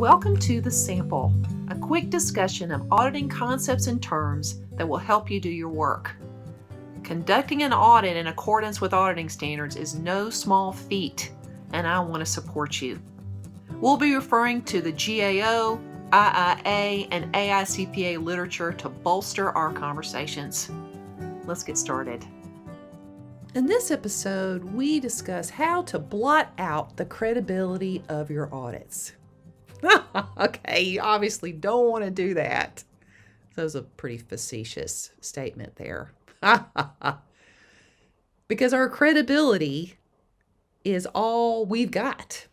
Welcome to The Sample, a quick discussion of auditing concepts and terms that will help you do your work. Conducting an audit in accordance with auditing standards is no small feat, and I want to support you. We'll be referring to the GAO, IIA, and AICPA literature to bolster our conversations. Let's get started. In this episode, we discuss how to blot out the credibility of your audits. Okay, you obviously don't want to do that. That was a pretty facetious statement there. Because our credibility is all we've got.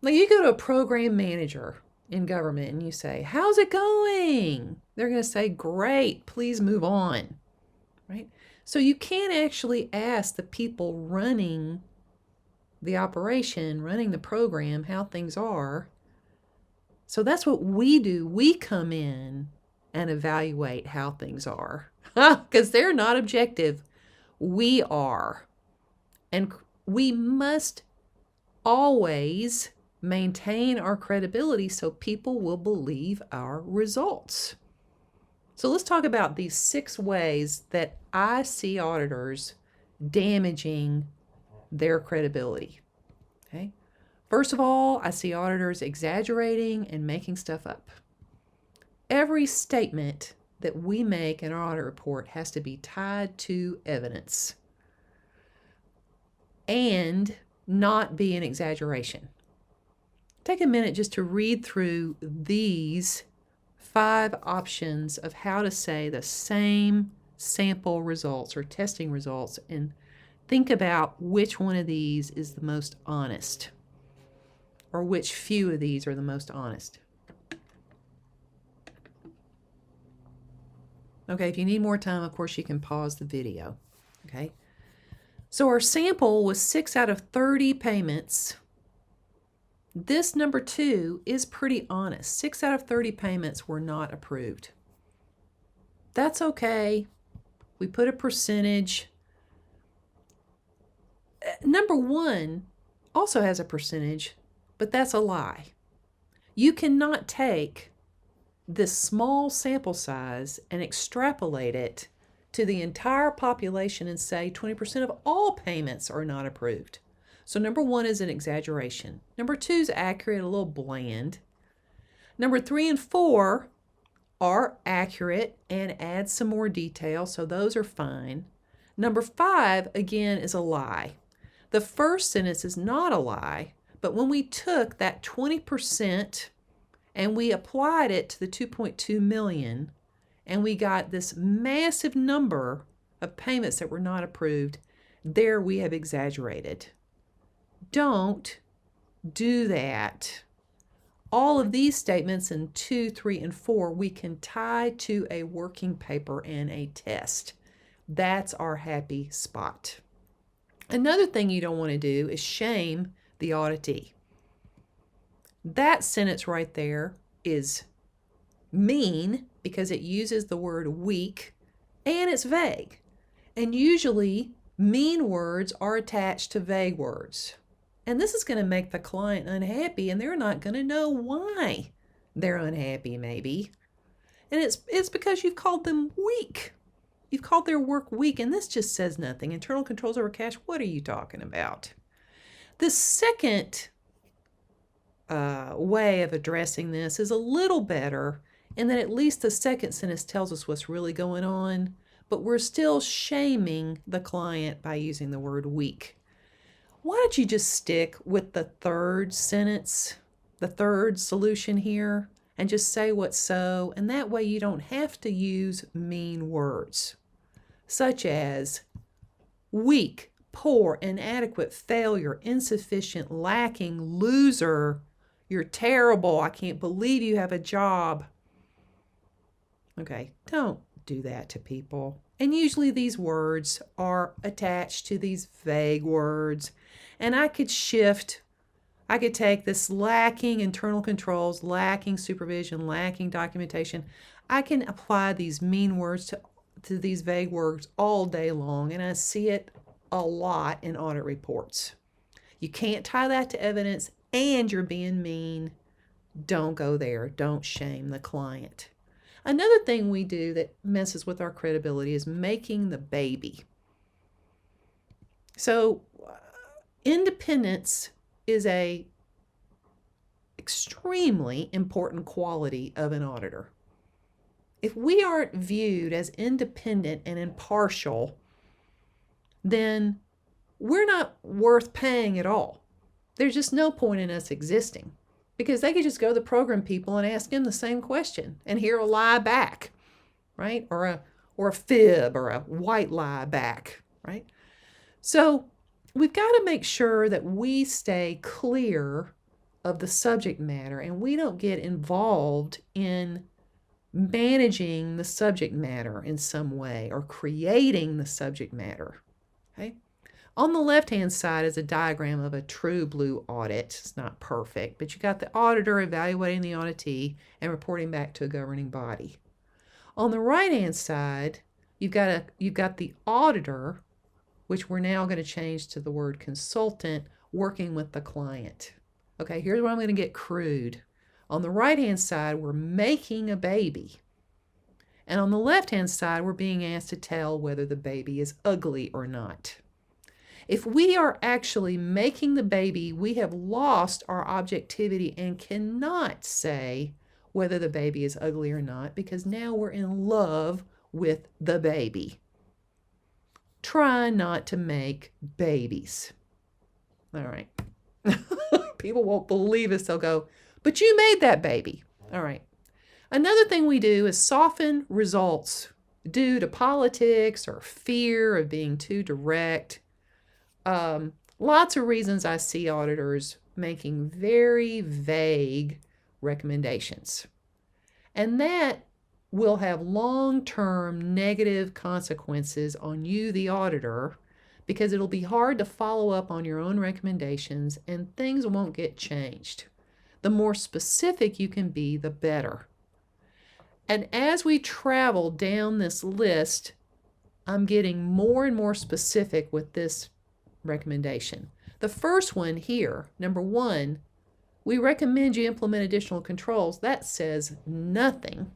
Like, you go to a program manager in government and you say, "How's it going?" They're going to say, "Great, please move on." Right? So you can't actually ask the people running the operation, running the program, how things are. So that's what we do. We come in and evaluate how things are because they're not objective. We are. And we must always maintain our credibility so people will believe our results. So let's talk about these 6 ways that I see auditors damaging their credibility. Okay. First of all, I see auditors exaggerating and making stuff up. Every statement that we make in our audit report has to be tied to evidence and not be an exaggeration. Take a minute just to read through these 5 options of how to say the same sample results or testing results, and think about which one of these is the most honest, or which few of these are the most honest. Okay, if you need more time, of course, you can pause the video. Okay, so our sample was 6 out of 30 payments. This number 2 is pretty honest. 6 out of 30 payments were not approved. That's okay. We put a percentage. Number 1 also has a percentage, but that's a lie. You cannot take this small sample size and extrapolate it to the entire population and say 20% of all payments are not approved. So number 1 is an exaggeration. Number 2 is accurate, a little bland. Number 3 and 4 are accurate and add some more detail, so those are fine. Number 5, again, is a lie. The first sentence is not a lie, but when we took that 20% and we applied it to the 2.2 million, and we got this massive number of payments that were not approved, there we have exaggerated. Don't do that. All of these statements in 2, 3, and 4 we can tie to a working paper and a test. That's our happy spot. Another thing you don't want to do is shame the auditee. That sentence right there is mean because it uses the word weak and it's vague. And usually mean words are attached to vague words. And this is going to make the client unhappy, and they're not going to know why they're unhappy, maybe. And it's because you've called them weak. You've called their work weak, and this just says nothing. Internal controls over cash, what are you talking about? The second way of addressing this is a little better, in that at least the second sentence tells us what's really going on, but we're still shaming the client by using the word weak. Why don't you just stick with the third sentence, the third solution here, and just say what's so, and that way you don't have to use mean words, such as weak, poor, inadequate, failure, insufficient, lacking, loser, you're terrible, I can't believe you have a job. Okay, don't do that to people. And usually these words are attached to these vague words. And I could take this lacking internal controls, lacking supervision, lacking documentation. I can apply these mean words to these vague words all day long, and I see it a lot in audit reports. You can't tie that to evidence, and you're being mean Don't go there. Don't shame the client. Another thing we do that messes with our credibility is making the baby. So independence is a extremely important quality of an auditor. If we aren't viewed as independent and impartial, then we're not worth paying at all. There's just no point in us existing, because they could just go to the program people and ask them the same question and hear a lie back, right? Or a fib or a white lie back, right? So we've got to make sure that we stay clear of the subject matter and we don't get involved in managing the subject matter in some way or creating the subject matter. Okay? On the left-hand side is a diagram of a true blue audit. It's not perfect, but you got the auditor evaluating the auditee and reporting back to a governing body. On the right-hand side, you've got the auditor, which we're now going to change to the word consultant, working with the client. Okay, here's where I'm going to get crude. On the right-hand side, we're making a baby. And on the left-hand side, we're being asked to tell whether the baby is ugly or not. If we are actually making the baby, we have lost our objectivity and cannot say whether the baby is ugly or not, because now we're in love with the baby. Try not to make babies. All right. People won't believe us. They'll go, but you made that baby. All right. Another thing we do is soften results due to politics or fear of being too direct. Lots of reasons I see auditors making very vague recommendations. And that will have long-term negative consequences on you, the auditor, because it'll be hard to follow up on your own recommendations and things won't get changed. The more specific you can be, the better. And as we travel down this list, I'm getting more and more specific with this recommendation. The first one here, number 1, we recommend you implement additional controls. That says nothing.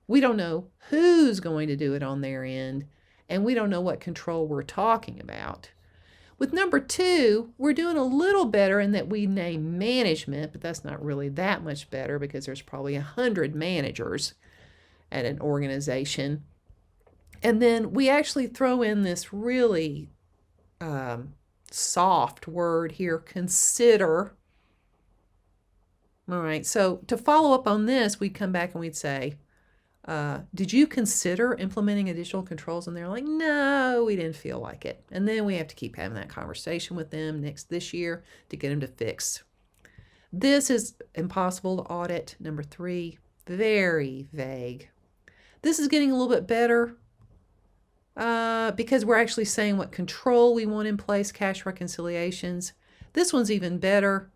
We don't know who's going to do it on their end, and we don't know what control we're talking about. With number 2, we're doing a little better in that we name management, but that's not really that much better because there's probably 100 managers at an organization. And then we actually throw in this really soft word here, consider. All right, so to follow up on this, we'd come back and we'd say, did you consider implementing additional controls? And they're like, no, we didn't feel like it. And then we have to keep having that conversation with them this year to get them to fix. This is impossible to audit. Number 3, very vague. This is getting a little bit better because we're actually saying what control we want in place, cash reconciliations. This one's even better.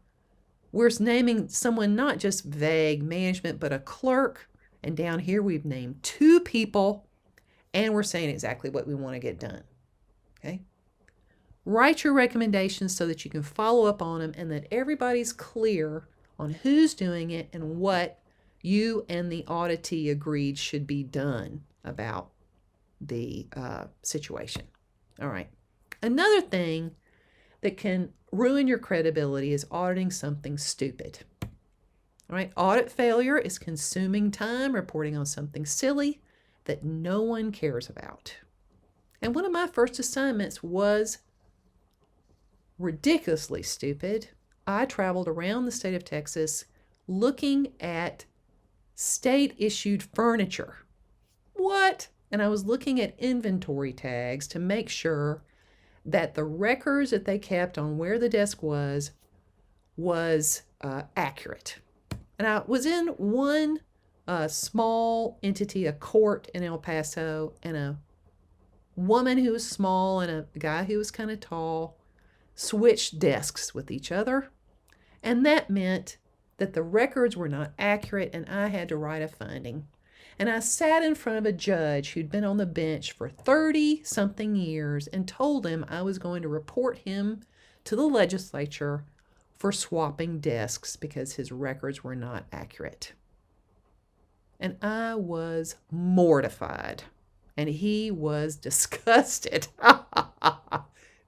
We're naming someone not just vague management, but a clerk. And down here, we've named 2 people, and we're saying exactly what we want to get done. Okay? Write your recommendations so that you can follow up on them and that everybody's clear on who's doing it and what you and the auditee agreed should be done about the situation. All right. Another thing that can ruin your credibility is auditing something stupid. All right, audit failure is consuming time reporting on something silly that no one cares about. And one of my first assignments was ridiculously stupid. I traveled around the state of Texas looking at state-issued furniture. What? And I was looking at inventory tags to make sure that the records that they kept on where the desk was accurate. And I was in one small entity, a court in El Paso, and a woman who was small and a guy who was kind of tall switched desks with each other. And that meant that the records were not accurate and I had to write a finding. And I sat in front of a judge who'd been on the bench for 30-something years and told him I was going to report him to the legislature for swapping desks because his records were not accurate. And I was mortified, and he was disgusted.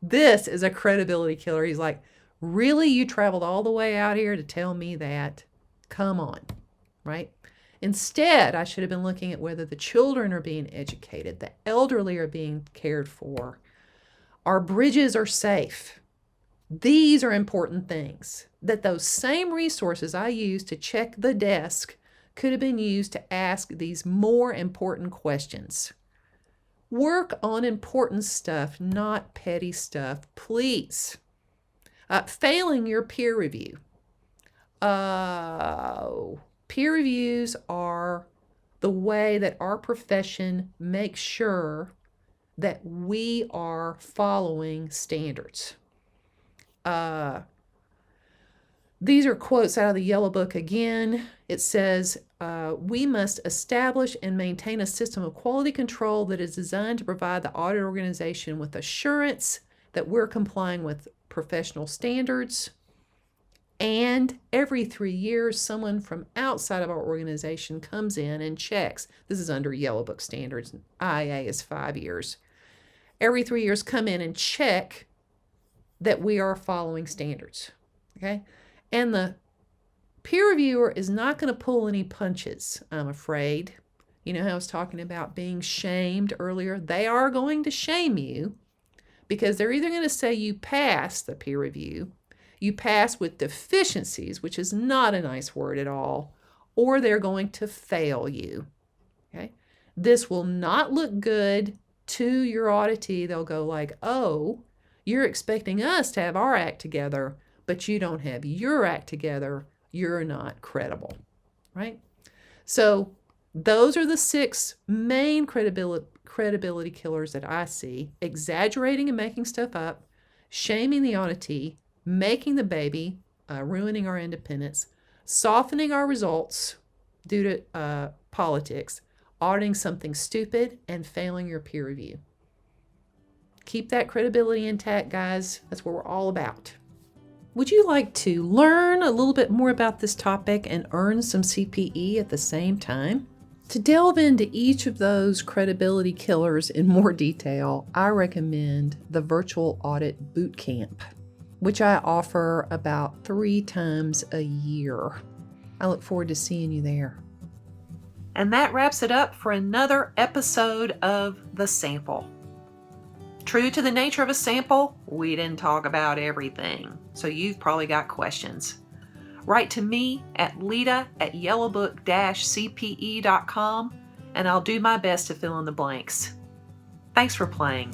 This is a credibility killer. He's like, really? You traveled all the way out here to tell me that? Come on, right? Instead, I should have been looking at whether the children are being educated, the elderly are being cared for, our bridges are safe. These are important things, that those same resources I used to check the desk could have been used to ask these more important questions. Work on important stuff, not petty stuff, please. Failing your peer review. Peer reviews are the way that our profession makes sure that we are following standards. These are quotes out of the Yellowbook again. It says, we must establish and maintain a system of quality control that is designed to provide the audit organization with assurance that we're complying with professional standards. And every 3 years, someone from outside of our organization comes in and checks. This is under Yellowbook standards. IA is 5 years. Every 3 years, come in and check that we are following standards. Okay? And the peer reviewer is not going to pull any punches, I'm afraid. You know how I was talking about being shamed earlier? They are going to shame you because they're either going to say you pass the peer review, you pass with deficiencies, which is not a nice word at all, or they're going to fail you. Okay? This will not look good to your auditee. They'll go like, oh, you're expecting us to have our act together, but you don't have your act together. You're not credible, right? So those are the 6 main credibility killers that I see: exaggerating and making stuff up, shaming the auditee, making the baby, ruining our independence, softening our results due to politics, auditing something stupid, and failing your peer review. Keep that credibility intact, guys. That's what we're all about. Would you like to learn a little bit more about this topic and earn some CPE at the same time? To delve into each of those credibility killers in more detail, I recommend the Virtual Audit Bootcamp, which I offer about 3 times a year. I look forward to seeing you there. And that wraps it up for another episode of The Sample. True to the nature of a sample, we didn't talk about everything, so you've probably got questions. Write to me at Leita@Yellowbook-CPE.com, and I'll do my best to fill in the blanks. Thanks for playing.